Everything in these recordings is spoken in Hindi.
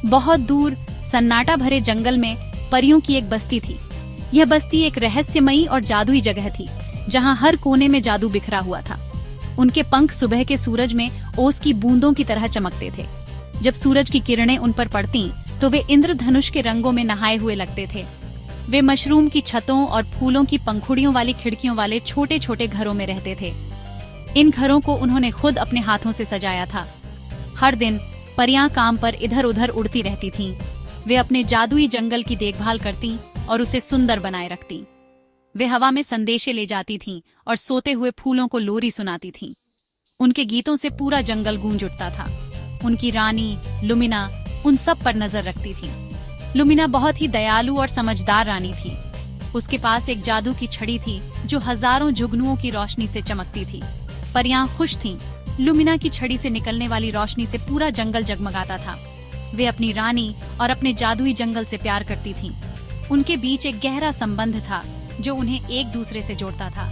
बहुत दूर सन्नाटा भरे जंगल में परियों की एक बस्ती थी। यह बस्ती एक रहस्यमयी और जादुई जगह थी, जहां हर कोने में जादू बिखरा हुआ था। उनके पंख सुबह के सूरज में ओस की बूंदों की तरह चमकते थे। जब सूरज की किरणें उन पर पड़ती तो वे इंद्रधनुष के रंगों में नहाए हुए लगते थे। वे मशरूम की छतों और फूलों की पंखुड़ियों वाली खिड़कियों वाले छोटे छोटे घरों में रहते थे। इन घरों को उन्होंने खुद अपने हाथों से सजाया था। हर दिन परियां काम पर इधर उधर उड़ती रहती थीं। वे अपने जादुई जंगल की देखभाल करती और उसे सुंदर बनाए रखती। वे हवा में संदेशे ले जाती थीं और सोते हुए फूलों को लोरी सुनाती थीं। उनके गीतों से पूरा जंगल गूंज उठता था। उनकी रानी लुमिना उन सब पर नजर रखती थी। लुमिना बहुत ही दयालु और समझदार रानी थी। उसके पास एक जादू की छड़ी थी जो हजारों जुगनुओं की रोशनी से चमकती थी। परियां खुश थीं। लुमिना की छड़ी से निकलने वाली रोशनी से पूरा जंगल जगमगाता था। वे अपनी रानी और अपने जादुई जंगल से प्यार करती थीं। उनके बीच एक गहरा संबंध था जो उन्हें एक दूसरे से जोड़ता था।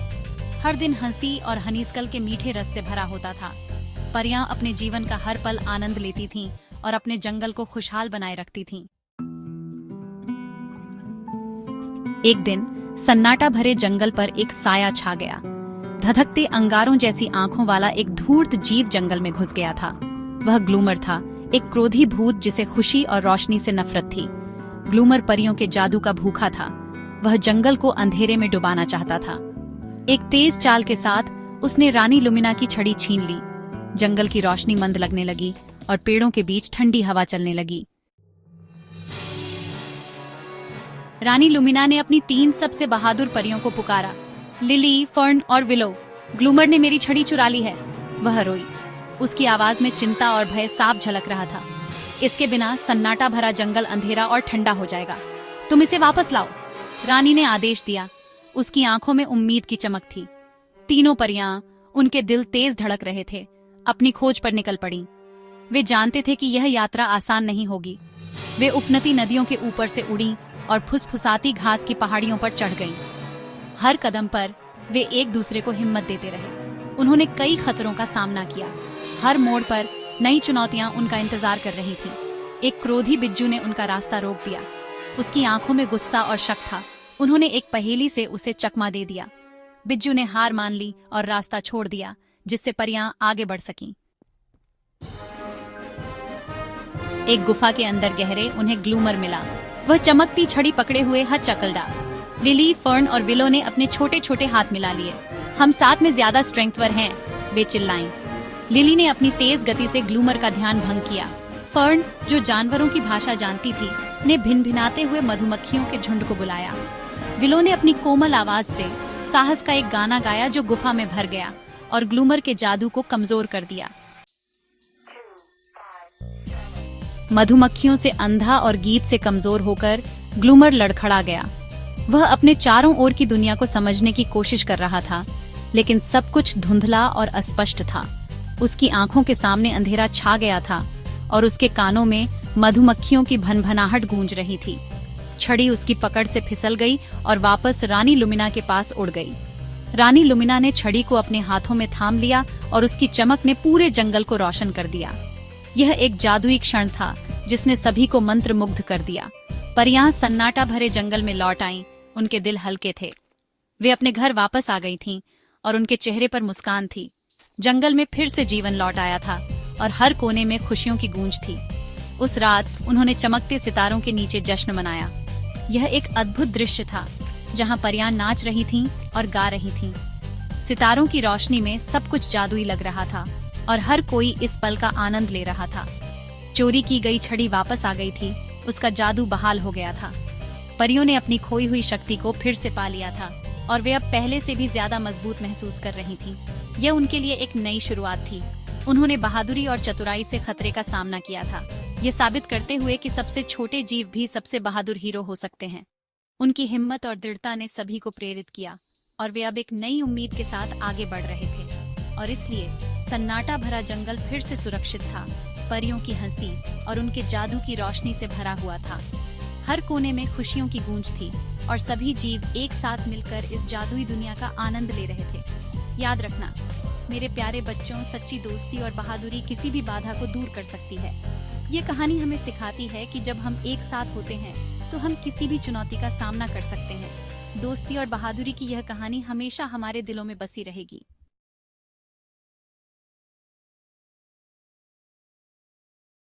हर दिन हंसी और हनीसकल के मीठे रस से भरा होता था। परियां अपने जीवन का हर पल आनंद लेती थीं और अपने जंगल को खुशहाल बनाए रखती थीं। एक दिन सन्नाटा भरे जंगल पर एक साया छा गया। धधकते अंगारों जैसी आंखों वाला एक धूर्त जीव जंगल में घुस गया था। वह ग्लूमर था, एक क्रोधी भूत जिसे खुशी और रोशनी से नफरत थी। ग्लूमर परियों के जादू का भूखा था। वह जंगल को अंधेरे में डुबाना चाहता था। एक तेज चाल के साथ उसने रानी लुमिना की छड़ी छीन ली। जंगल की रोशनी मंद लगने लगी और पेड़ों के बीच ठंडी हवा चलने लगी। रानी लुमिना ने अपनी 3 सबसे बहादुर परियों को पुकारा, लिली, फर्न और विलो, ग्लूमर ने मेरी छड़ी चुरा ली है। वह रोई। उसकी आवाज में चिंता और भय साफ झलक रहा था। इसके बिना सन्नाटा भरा जंगल अंधेरा और ठंडा हो जाएगा। तुम इसे वापस लाओ, रानी ने आदेश दिया। उसकी आंखों में उम्मीद की चमक थी। तीनों परियां, उनके दिल तेज धड़क रहे थे, अपनी खोज पर निकल पड़ी। वे जानते थे कि यह यात्रा आसान नहीं होगी। वे उफनती नदियों के ऊपर से उड़ी और फुसफुसाती घास की पहाड़ियों पर चढ़ गईं। हर कदम पर वे एक दूसरे को हिम्मत देते रहे। उन्होंने कई खतरों का सामना किया। हर मोड़ पर नई चुनौतियां उनका इंतजार कर रही थीं। एक क्रोधी बिज्जू ने उनका रास्ता रोक दिया। उसकी आंखों में गुस्सा और शक था। उन्होंने एक पहेली से उसे चकमा दे दिया। बिज्जू ने हार मान ली और रास्ता छोड़ दिया, जिससे परियां आगे बढ़ सकीं। एक गुफा के अंदर गहरे उन्हें ग्लूमर मिला। वह चमकती छड़ी पकड़े हुए हचकलडा। लिली, फर्न और विलो ने अपने छोटे छोटे हाथ मिला लिए। हम साथ में ज्यादा स्ट्रेंथवर हैं, वे चिल्लाईं। लिली ने अपनी तेज गति से ग्लूमर का ध्यान भंग किया। फर्न, जो जानवरों की भाषा जानती थी, ने भिनभिनाते हुए मधुमक्खियों के झुंड को बुलाया। विलो ने अपनी कोमल आवाज से साहस का एक गाना गाया जो गुफा में भर गया और ग्लूमर के जादू को कमजोर कर दिया। मधुमक्खियों से अंधा और गीत से कमजोर होकर ग्लूमर लड़खड़ा गया। वह अपने चारों ओर की दुनिया को समझने की कोशिश कर रहा था, लेकिन सब कुछ धुंधला और अस्पष्ट था। उसकी आंखों के सामने अंधेरा छा गया था और उसके कानों में मधुमक्खियों की भनभनाहट गूंज रही थी। छड़ी उसकी पकड़ से फिसल गई और वापस रानी लुमिना के पास उड़ गई। रानी लुमिना ने छड़ी को अपने हाथों में थाम लिया और उसकी चमक ने पूरे जंगल को रोशन कर दिया। यह एक जादुई क्षण था जिसने सभी को मंत्रमुग्ध कर दिया। परियां सन्नाटा भरे जंगल में लौट आईं। उनके दिल हल्के थे। वे अपने घर वापस आ गई थीं और उनके चेहरे पर मुस्कान थी। जंगल में फिर से जीवन लौट आया था और हर कोने में खुशियों की गूंज थी। उस रात उन्होंने चमकते सितारों के नीचे जश्न मनाया। यह एक अद्भुत दृश्य था जहां परियां नाच रही थीं और गा रही थीं। सितारों की रोशनी में सब कुछ जादुई लग रहा था और हर कोई इस पल का आनंद ले रहा था। चोरी की गई छड़ी वापस आ गई थी। उसका जादू बहाल हो गया था। परियों ने अपनी खोई हुई शक्ति को फिर से पा लिया था और वे अब पहले से भी ज्यादा मजबूत महसूस कर रही थीं। यह उनके लिए एक नई शुरुआत थी। उन्होंने बहादुरी और चतुराई से खतरे का सामना किया था, ये साबित करते हुए कि सबसे छोटे जीव भी सबसे बहादुर हीरो हो सकते हैं। उनकी हिम्मत और दृढ़ता ने सभी को प्रेरित किया और वे अब एक नई उम्मीद के साथ आगे बढ़ रहे थे। और इसलिए सन्नाटा भरा जंगल फिर से सुरक्षित था। परियों की हंसी और उनके जादू की रोशनी से भरा हुआ था। हर कोने में खुशियों की गूंज थी और सभी जीव एक साथ मिलकर इस जादुई दुनिया का आनंद ले रहे थे। याद रखना मेरे प्यारे बच्चों, सच्ची दोस्ती और बहादुरी किसी भी बाधा को दूर कर सकती है। ये कहानी हमें सिखाती है कि जब हम एक साथ होते हैं तो हम किसी भी चुनौती का सामना कर सकते हैं। दोस्ती और बहादुरी की यह कहानी हमेशा हमारे दिलों में बसी रहेगी।